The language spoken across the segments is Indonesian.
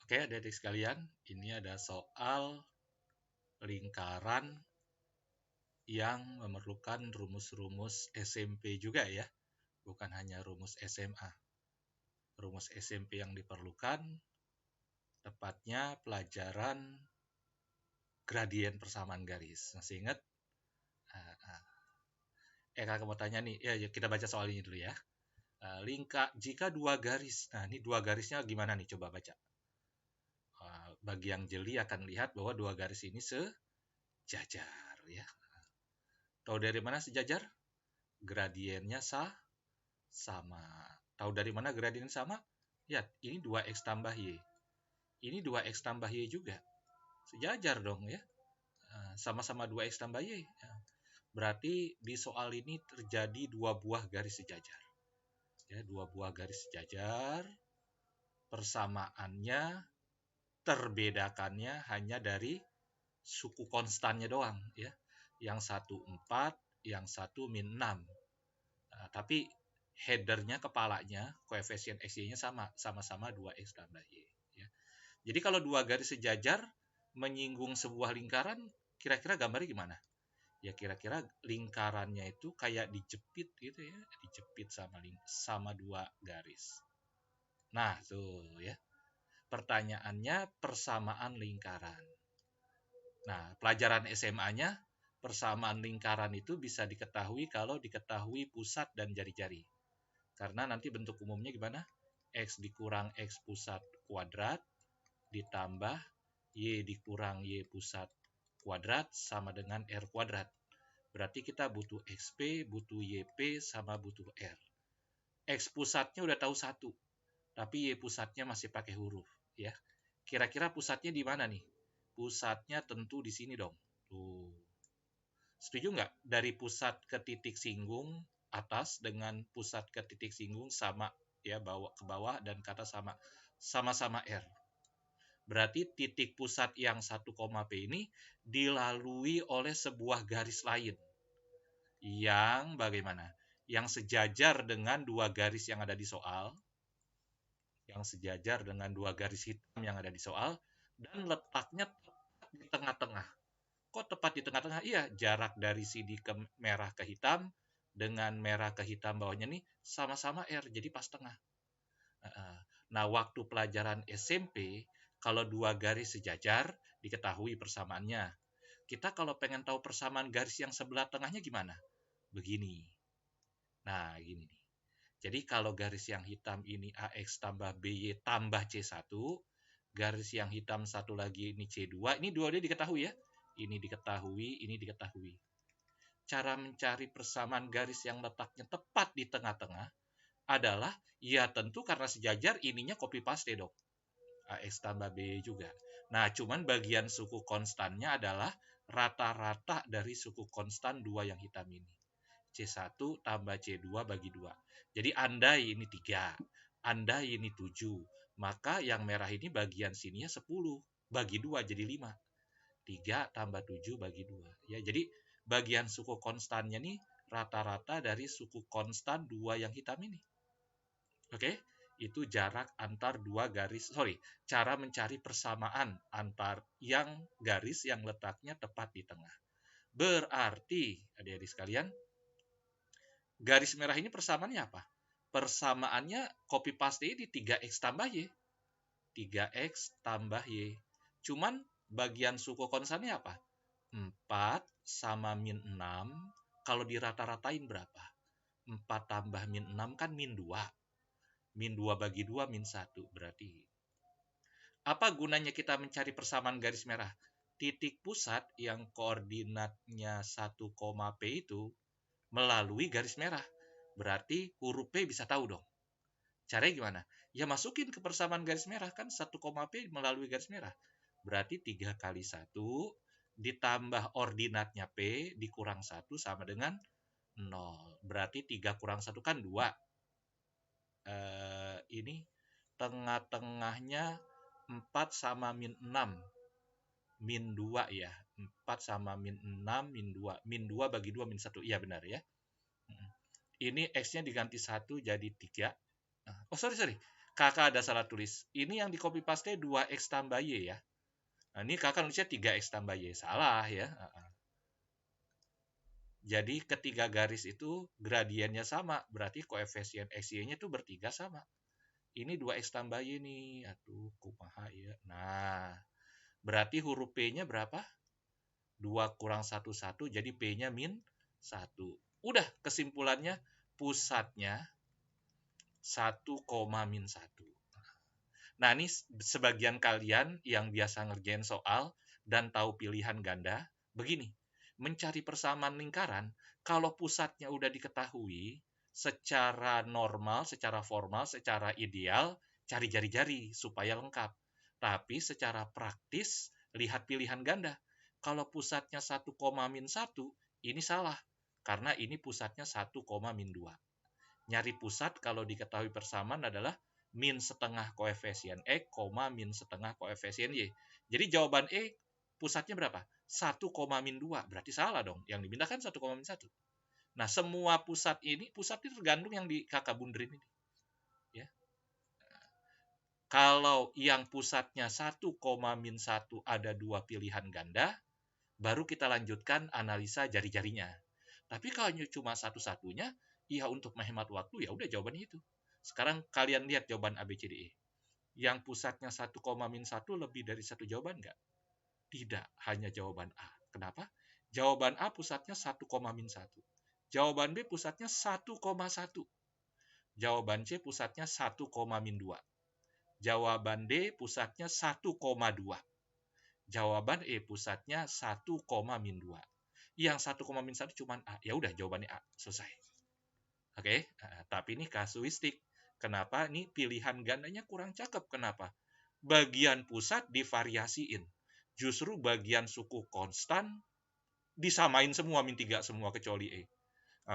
Oke, adik-adik sekalian, ini ada soal lingkaran yang memerlukan rumus-rumus SMP juga ya, bukan hanya rumus SMA. Rumus SMP yang diperlukan, tepatnya pelajaran gradien persamaan garis. Masih ingat? Kakak mau tanya nih, ya kita baca soal ini dulu ya. Jika dua garis, nah ini dua garisnya gimana nih? Coba baca. Bagi yang jeli akan lihat bahwa dua garis ini sejajar ya. Tahu dari mana sejajar? Gradiennya sama. Tahu dari mana gradien sama? Lihat, ini 2x tambah Y. Ini 2x tambah Y juga. Sejajar dong ya. Sama-sama 2x tambah Y. Berarti di soal ini terjadi dua buah garis sejajar. Ya, dua buah garis sejajar. Persamaannya, terbedakannya hanya dari suku konstannya doang. Ya. Yang satu 4, yang satu min 6. Tapi headernya, kepalanya, koefisien X-Y-nya sama-sama 2X tambah Y. Ya. Jadi kalau dua garis sejajar menyinggung sebuah lingkaran, kira-kira gambarnya gimana? Ya kira-kira lingkarannya itu kayak dijepit gitu ya, dijepit sama dua garis. Nah, tuh ya. Pertanyaannya persamaan lingkaran. Nah, pelajaran SMA-nya persamaan lingkaran itu bisa diketahui kalau diketahui pusat dan jari-jari. Karena nanti bentuk umumnya gimana? X dikurang X pusat kuadrat ditambah Y dikurang Y pusat kuadrat sama dengan R kuadrat. Berarti kita butuh XP, butuh YP, sama butuh R. X pusatnya udah tahu 1, tapi Y pusatnya masih pakai huruf. Ya. Kira-kira pusatnya di mana nih? Pusatnya tentu di sini dong. Tuh. Setuju nggak? Dari pusat ke titik singgung atas dengan pusat ke titik singgung sama ya, ke bawah dan ke atas sama-sama R. Berarti titik pusat yang 1, P ini dilalui oleh sebuah garis lain. Yang bagaimana? Yang sejajar dengan dua garis yang ada di soal. Yang sejajar dengan dua garis hitam yang ada di soal. Dan letaknya tepat di tengah-tengah. Kok tepat di tengah-tengah? Iya, jarak dari sini ke merah ke hitam dengan merah ke hitam bawahnya nih sama-sama R, jadi pas tengah. Nah, waktu pelajaran SMP, kalau dua garis sejajar, diketahui persamaannya. Kita kalau pengen tahu persamaan garis yang sebelah tengahnya gimana? Begini. Nah, gini nih. Jadi kalau garis yang hitam ini AX tambah BY tambah C1, garis yang hitam satu lagi ini C2, ini dua-duanya diketahui ya. Ini diketahui, ini diketahui. Cara mencari persamaan garis yang letaknya tepat di tengah-tengah adalah, ya tentu karena sejajar ininya copy paste dong. AX tambah B juga. Nah, cuman bagian suku konstannya adalah rata-rata dari suku konstan 2 yang hitam ini. C1 tambah C2 bagi 2. Jadi andai ini 3, andai ini 7, maka yang merah ini bagian sininya 10. Bagi 2 jadi 5. 3 tambah 7 bagi 2. Ya, jadi bagian suku konstannya nih rata-rata dari suku konstan 2 yang hitam ini. Oke, itu jarak antar dua garis. Cara mencari persamaan antar yang garis yang letaknya tepat di tengah. Berarti, adik-adik sekalian, garis merah ini persamaannya apa? Persamaannya copy paste di 3x tambah y. 3x tambah y. Cuman bagian suku konstannya apa? 4 sama min 6, kalau dirata-ratain berapa? 4 tambah min 6 kan min 2. Min 2 bagi 2 min 1. Berarti apa gunanya kita mencari persamaan garis merah? Titik pusat yang koordinatnya 1, P itu melalui garis merah. Berarti huruf P bisa tahu dong. Caranya gimana? Ya masukin ke persamaan garis merah kan 1, P melalui garis merah. Berarti 3 kali 1 ditambah ordinatnya P dikurang 1 sama dengan 0. Berarti 3 kurang 1 kan 2. Ini tengah-tengahnya 4 sama min 6. Min 2 ya. 4 sama min 6, min 2. Min 2 bagi 2 min 1. Iya benar ya. Ini X-nya diganti 1 jadi 3. Oh sorry. kakak ada salah tulis. Ini yang di copy paste 2x tambah y ya. Nah, ini kakak nulisnya 3x tambah y. Salah ya. Jadi ketiga garis itu gradiennya sama. Berarti koefisien XY-nya itu bertiga sama. Ini 2x tambah y nih. Aduh, kumaha ya. Nah, berarti huruf P-nya berapa? 2 kurang 1, 1. Jadi P-nya min 1. Udah, kesimpulannya pusatnya 1, min 1. Nah, ini sebagian kalian yang biasa ngerjain soal dan tahu pilihan ganda, begini, mencari persamaan lingkaran, kalau pusatnya udah diketahui, secara normal, secara formal, secara ideal, cari jari-jari supaya lengkap. Tapi secara praktis, lihat pilihan ganda. Kalau pusatnya 1, min 1, ini salah. Karena ini pusatnya 1, min 2. Nyari pusat kalau diketahui persamaan adalah min setengah koefisien X, min setengah koefisien Y. Jadi jawaban E pusatnya berapa? 1, min 2. Berarti salah dong. Yang diminta kan 1, min 1. Nah, semua pusat ini tergantung yang di kakak bunderin ini. Ya. Kalau yang pusatnya 1, min 1 ada dua pilihan ganda, baru kita lanjutkan analisa jari-jarinya. Tapi kalau cuma satu-satunya, ya untuk menghemat waktu, ya udah jawabannya itu. Sekarang kalian lihat jawaban A, B, C, D, E. Yang pusatnya 1, min 1 lebih dari satu jawaban nggak? Tidak, hanya jawaban A. Kenapa? Jawaban A pusatnya 1, min 1. Jawaban B pusatnya 1,1. Jawaban C pusatnya 1, min 2. Jawaban D pusatnya 1,2. Jawaban E pusatnya 1, min 2. Yang 1, min 1 cuma A. Ya udah jawabannya A. Selesai. Oke, tapi ini kasuistik. Kenapa? Ini pilihan gandanya kurang cakep. Kenapa? Bagian pusat divariasiin. Justru bagian suku konstan disamain semua, min 3 semua kecuali E.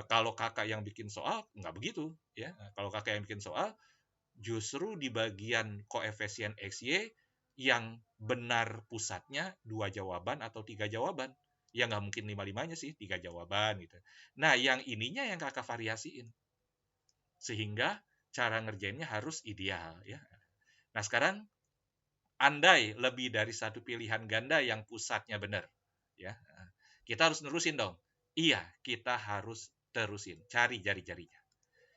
Kalau kakak yang bikin soal, nggak begitu. Ya. Kalau kakak yang bikin soal, justru di bagian koefisien XY yang benar pusatnya 2 jawaban atau 3 jawaban. Ya nggak mungkin 5-5-nya sih, 3 jawaban gitu. Nah, yang ininya yang kakak variasiin. Sehingga cara ngerjainnya harus ideal ya. Nah, sekarang andai lebih dari satu pilihan ganda yang pusatnya benar ya. Kita harus nerusin dong. Iya, kita harus terusin, cari jari-jarinya.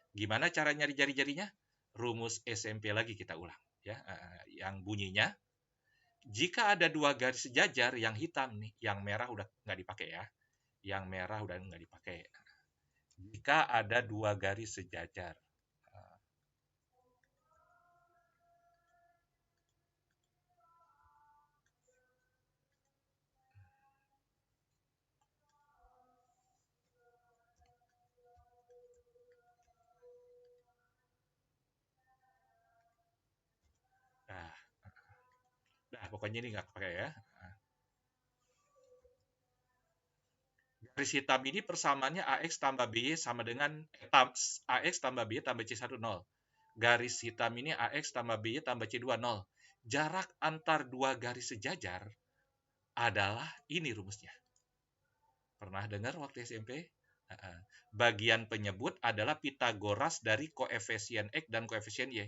Gimana cara nyari jari-jarinya? Rumus SMP lagi kita ulang ya. Yang bunyinya, jika ada dua garis sejajar yang hitam nih, yang merah udah nggak dipakai ya. Yang merah udah nggak dipakai. Jika ada dua garis sejajar. Nah, pokoknya ini nggak pakai ya. Garis hitam ini persamaannya AX tambah BY sama dengan AX tambah BY tambah C1 0. Garis hitam ini AX tambah BY tambah C2 0. Jarak antar dua garis sejajar adalah ini rumusnya. Pernah dengar waktu SMP? Bagian penyebut adalah Pitagoras dari koefisien X dan koefisien Y.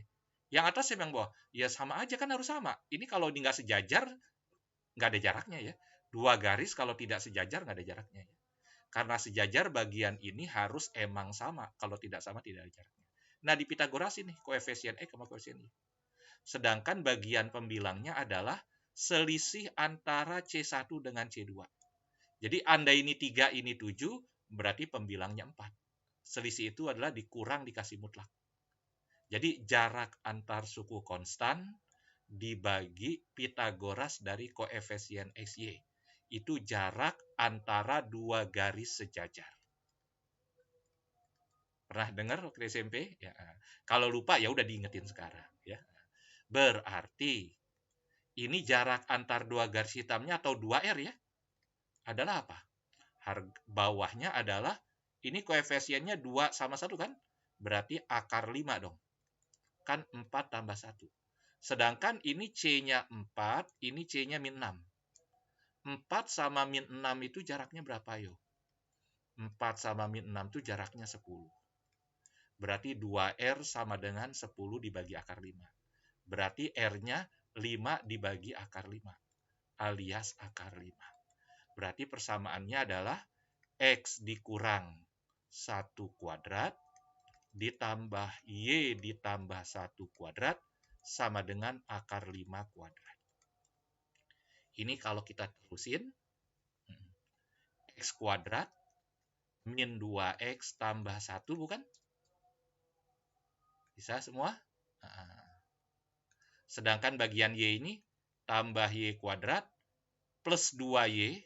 Yang atas yang bawah, ya sama aja kan harus sama. Ini kalau nggak sejajar, nggak ada jaraknya ya. Dua garis kalau tidak sejajar, nggak ada jaraknya ya. Karena sejajar bagian ini harus emang sama. Kalau tidak sama, tidak ada jaraknya. Nah, di Pitagoras ini, koefisien X sama koefisien Y. Sedangkan bagian pembilangnya adalah selisih antara C1 dengan C2. Jadi, andai ini 3, ini 7, berarti pembilangnya 4. Selisih itu adalah dikurang dikasih mutlak. Jadi, jarak antar suku konstan dibagi Pitagoras dari koefisien XY. Itu jarak antara dua garis sejajar. Pernah dengar waktu SMP? Ya. Kalau lupa ya udah diingetin sekarang ya. Berarti ini jarak antar dua garis hitamnya atau 2R ya. Adalah apa? Bawahnya adalah ini koefisiennya 2 sama 1 kan? Berarti akar 5 dong. Kan 4 tambah 1. Sedangkan ini C-nya 4, ini C-nya min 6. 4 sama min 6 itu jaraknya berapa yo? 4 sama min 6 itu jaraknya 10. Berarti 2R sama dengan 10 dibagi akar 5. Berarti R-nya 5 dibagi akar 5, alias akar 5. Berarti persamaannya adalah X dikurang 1 kuadrat ditambah Y ditambah 1 kuadrat sama dengan akar 5 kuadrat. Ini kalau kita terusin, X kuadrat min 2X tambah 1 bukan? Bisa semua? Sedangkan bagian Y ini tambah Y kuadrat plus 2Y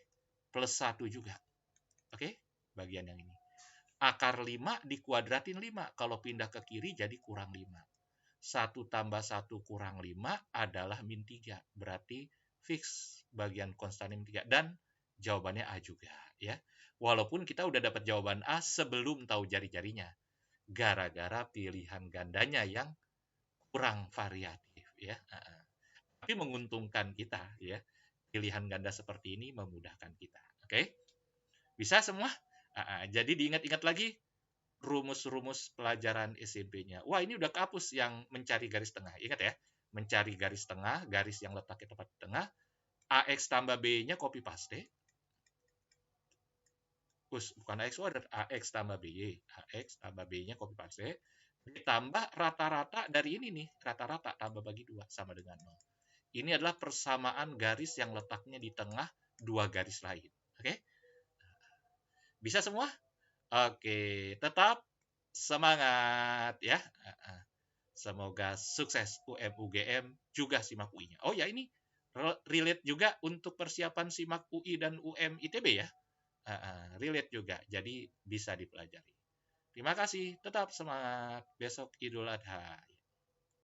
plus 1 juga. Oke? Bagian yang ini. Akar 5 dikuadratin 5. Kalau pindah ke kiri jadi kurang 5. 1 tambah 1 kurang 5 adalah min 3. Berarti fix bagian konstan min 3. Dan jawabannya A juga. Ya. Walaupun kita udah dapat jawaban A sebelum tahu jari-jarinya. Gara-gara pilihan gandanya yang kurang variatif. Ya. Tapi menguntungkan kita. Ya. Pilihan ganda seperti ini memudahkan kita. Oke? Bisa semua? Jadi diingat-ingat lagi rumus-rumus pelajaran SMP-nya. Wah, ini udah kehapus yang mencari garis tengah. Ingat ya, mencari garis tengah, garis yang letaknya tepat di tengah. AX tambah B-nya copy paste. Bukan AX kuadrat, AX tambah BY. AX tambah B-nya copy paste. Ditambah rata-rata dari ini nih, rata-rata tambah bagi 2 sama dengan 0. Ini adalah persamaan garis yang letaknya di tengah dua garis lain. Oke? Bisa semua? Oke, tetap semangat ya. Semoga sukses UM UGM juga SIMAK UI-nya. Oh ya, ini relate juga untuk persiapan SIMAK UI dan UM ITB ya. Relate juga, jadi bisa dipelajari. Terima kasih, tetap semangat. Besok Idul Adha.